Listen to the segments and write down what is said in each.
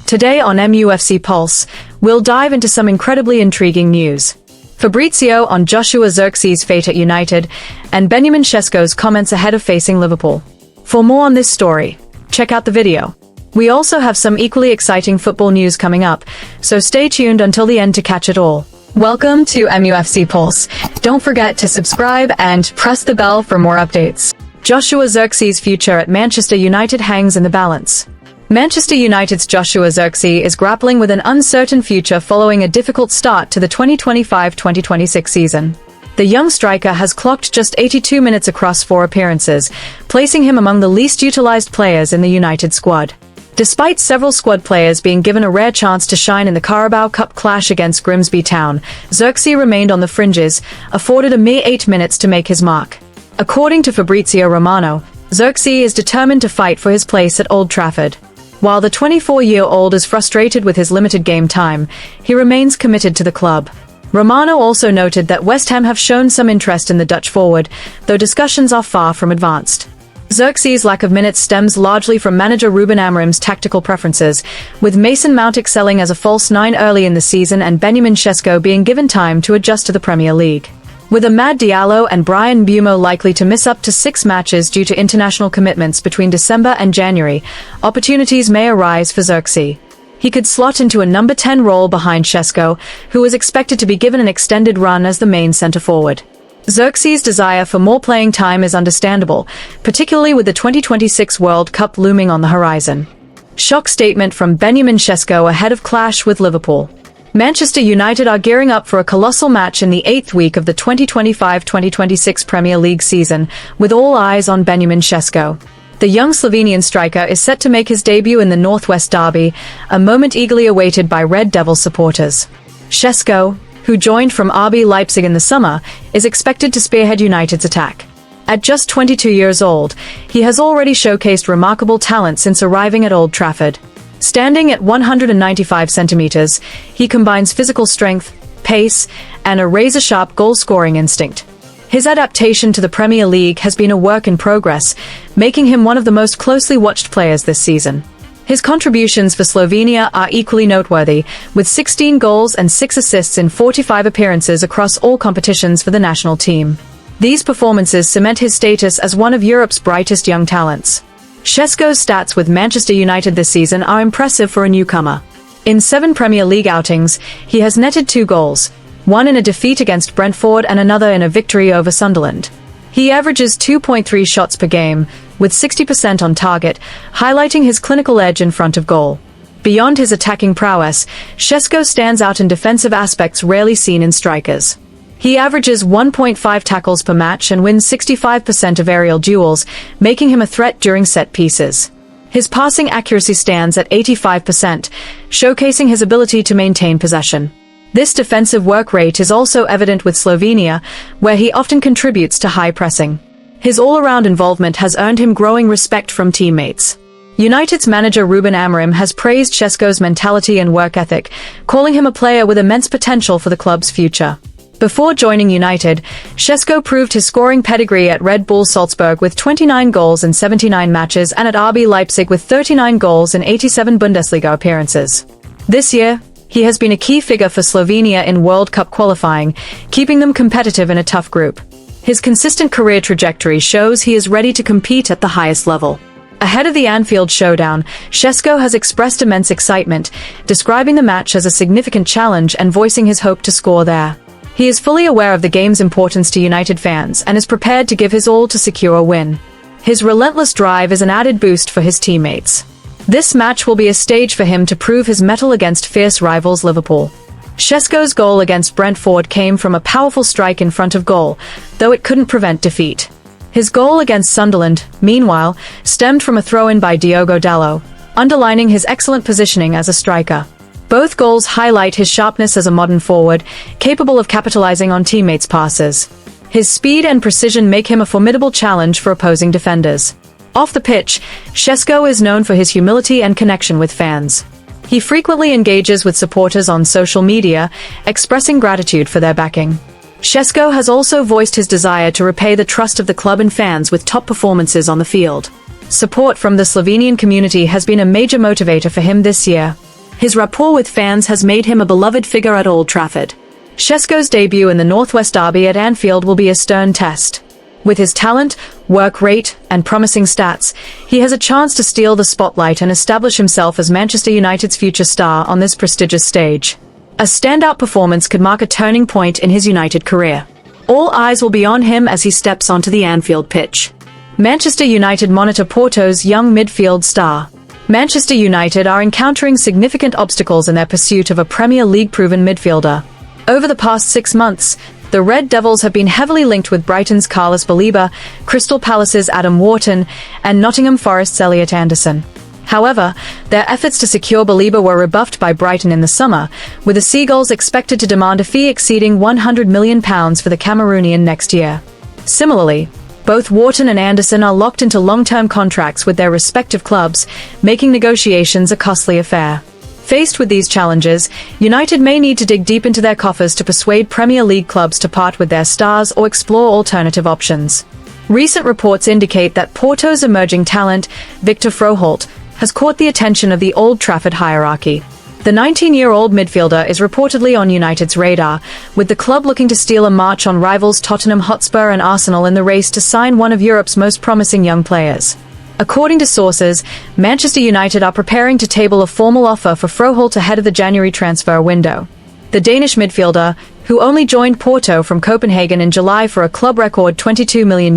Today on MUFC Pulse, we'll dive into some incredibly intriguing news. Fabrizio on Joshua Zirkzee's fate at United, and Benjamin Sesko's comments ahead of facing Liverpool. For more on this story, check out the video. We also have some equally exciting football news coming up, so stay tuned until the end to catch it all. Welcome to MUFC Pulse. Don't forget to subscribe and press the bell for more updates. Joshua Zirkzee's future at Manchester United hangs in the balance. Manchester United's Joshua Zirkzee is grappling with an uncertain future following a difficult start to the 2025-2026 season. The young striker has clocked just 82 minutes across 4 appearances, placing him among the least utilized players in the United squad. Despite several squad players being given a rare chance to shine in the Carabao Cup clash against Grimsby Town, Zirkzee remained on the fringes, afforded a mere 8 minutes to make his mark. According to Fabrizio Romano, Zirkzee is determined to fight for his place at Old Trafford. While the 24-year-old is frustrated with his limited game time, he remains committed to the club. Romano also noted that West Ham have shown some interest in the Dutch forward, though discussions are far from advanced. Zirkzee's lack of minutes stems largely from manager Ruben Amorim's tactical preferences, with Mason Mount excelling as a false 9 early in the season and Benjamin Sesko being given time to adjust to the Premier League. With Amad Diallo and Bryan Mbeumo likely to miss up to 6 matches due to international commitments between December and January, opportunities may arise for Zirkzee. He could slot into a number 10 role behind Sesko, who is expected to be given an extended run as the main centre-forward. Zirkzee's desire for more playing time is understandable, particularly with the 2026 World Cup looming on the horizon. Shock statement from Benjamin Sesko ahead of clash with Liverpool. Manchester United are gearing up for a colossal match in the 8th week of the 2025-2026 Premier League season, with all eyes on Benjamin Sesko. The young Slovenian striker is set to make his debut in the Northwest Derby, a moment eagerly awaited by Red Devil supporters. Sesko, who joined from RB Leipzig in the summer, is expected to spearhead United's attack. At just 22 years old, he has already showcased remarkable talent since arriving at Old Trafford. Standing at 195 centimeters, he combines physical strength, pace, and a razor-sharp goal-scoring instinct. His adaptation to the Premier League has been a work in progress, making him one of the most closely watched players this season. His contributions for Slovenia are equally noteworthy, with 16 goals and 6 assists in 45 appearances across all competitions for the national team. These performances cement his status as one of Europe's brightest young talents. Sesko's stats with Manchester United this season are impressive for a newcomer. In 7 Premier League outings, he has netted 2 goals, one in a defeat against Brentford and another in a victory over Sunderland. He averages 2.3 shots per game, with 60% on target, highlighting his clinical edge in front of goal. Beyond his attacking prowess, Sesko stands out in defensive aspects rarely seen in strikers. He averages 1.5 tackles per match and wins 65% of aerial duels, making him a threat during set pieces. His passing accuracy stands at 85%, showcasing his ability to maintain possession. This defensive work rate is also evident with Slovenia, where he often contributes to high pressing. His all-around involvement has earned him growing respect from teammates. United's manager Ruben Amorim has praised Sesko's mentality and work ethic, calling him a player with immense potential for the club's future. Before joining United, Sesko proved his scoring pedigree at Red Bull Salzburg with 29 goals in 79 matches and at RB Leipzig with 39 goals in 87 Bundesliga appearances. This year, he has been a key figure for Slovenia in World Cup qualifying, keeping them competitive in a tough group. His consistent career trajectory shows he is ready to compete at the highest level. Ahead of the Anfield showdown, Sesko has expressed immense excitement, describing the match as a significant challenge and voicing his hope to score there. He is fully aware of the game's importance to United fans and is prepared to give his all to secure a win. His relentless drive is an added boost for his teammates. This match will be a stage for him to prove his mettle against fierce rivals Liverpool. Sesko's goal against Brentford came from a powerful strike in front of goal, though it couldn't prevent defeat. His goal against Sunderland, meanwhile, stemmed from a throw-in by Diogo Dalot, underlining his excellent positioning as a striker. Both goals highlight his sharpness as a modern forward, capable of capitalizing on teammates' passes. His speed and precision make him a formidable challenge for opposing defenders. Off the pitch, Sesko is known for his humility and connection with fans. He frequently engages with supporters on social media, expressing gratitude for their backing. Sesko has also voiced his desire to repay the trust of the club and fans with top performances on the field. Support from the Slovenian community has been a major motivator for him this year. His rapport with fans has made him a beloved figure at Old Trafford. Sesko's debut in the Northwest Derby at Anfield will be a stern test. With his talent, work rate, and promising stats, he has a chance to steal the spotlight and establish himself as Manchester United's future star on this prestigious stage. A standout performance could mark a turning point in his United career. All eyes will be on him as he steps onto the Anfield pitch. Manchester United monitor Porto's young midfield star. Manchester United are encountering significant obstacles in their pursuit of a Premier League-proven midfielder. Over the past 6 months, the Red Devils have been heavily linked with Brighton's Carlos Baleba, Crystal Palace's Adam Wharton, and Nottingham Forest's Elliot Anderson. However, their efforts to secure Baleba were rebuffed by Brighton in the summer, with the Seagulls expected to demand a fee exceeding £100 million for the Cameroonian next year. Similarly, both Wharton and Anderson are locked into long-term contracts with their respective clubs, making negotiations a costly affair. Faced with these challenges, United may need to dig deep into their coffers to persuade Premier League clubs to part with their stars or explore alternative options. Recent reports indicate that Porto's emerging talent, Victor Froholt, has caught the attention of the Old Trafford hierarchy. The 19-year-old midfielder is reportedly on United's radar, with the club looking to steal a march on rivals Tottenham Hotspur and Arsenal in the race to sign one of Europe's most promising young players. According to sources, Manchester United are preparing to table a formal offer for Froholt ahead of the January transfer window. The Danish midfielder, who only joined Porto from Copenhagen in July for a club record €22 million,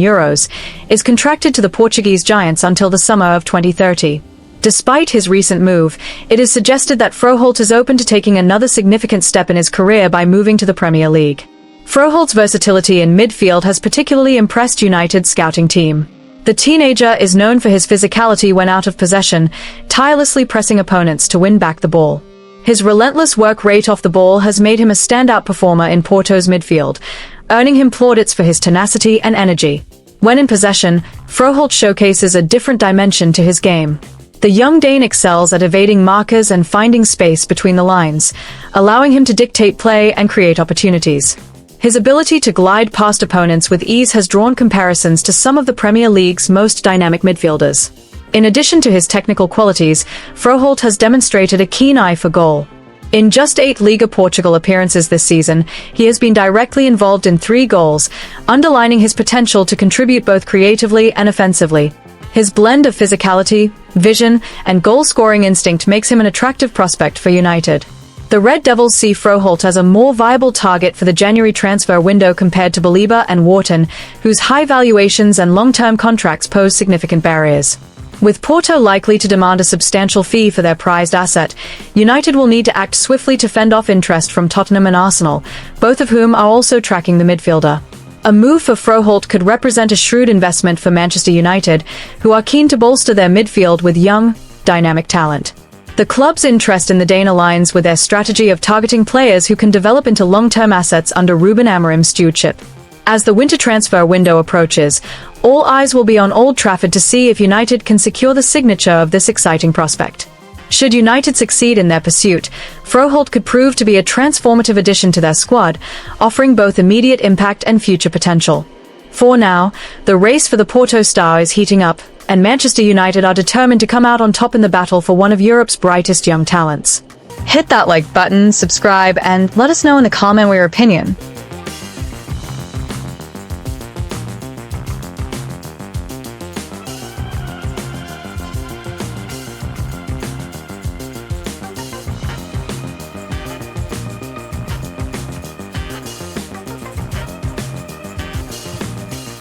is contracted to the Portuguese Giants until the summer of 2030. Despite his recent move, it is suggested that Froholt is open to taking another significant step in his career by moving to the Premier League. Froholt's versatility in midfield has particularly impressed United's scouting team. The teenager is known for his physicality when out of possession, tirelessly pressing opponents to win back the ball. His relentless work rate off the ball has made him a standout performer in Porto's midfield, earning him plaudits for his tenacity and energy. When in possession, Froholt showcases a different dimension to his game. The young Dane excels at evading markers and finding space between the lines, allowing him to dictate play and create opportunities. His ability to glide past opponents with ease has drawn comparisons to some of the Premier League's most dynamic midfielders. In addition to his technical qualities, Froholt has demonstrated a keen eye for goal. In just 8 Liga Portugal appearances this season, he has been directly involved in 3 goals, underlining his potential to contribute both creatively and offensively. His blend of physicality, vision, and goal-scoring instinct makes him an attractive prospect for United. The Red Devils see Froholt as a more viable target for the January transfer window compared to Baleba and Wharton, whose high valuations and long-term contracts pose significant barriers. With Porto likely to demand a substantial fee for their prized asset, United will need to act swiftly to fend off interest from Tottenham and Arsenal, both of whom are also tracking the midfielder. A move for Froholt could represent a shrewd investment for Manchester United, who are keen to bolster their midfield with young, dynamic talent. The club's interest in the Dane aligns with their strategy of targeting players who can develop into long-term assets under Ruben Amorim's stewardship. As the winter transfer window approaches, all eyes will be on Old Trafford to see if United can secure the signature of this exciting prospect. Should United succeed in their pursuit, Froholt could prove to be a transformative addition to their squad, offering both immediate impact and future potential. For now, the race for the Porto star is heating up, and Manchester United are determined to come out on top in the battle for one of Europe's brightest young talents. Hit that like button, subscribe, and let us know in the comment your opinion.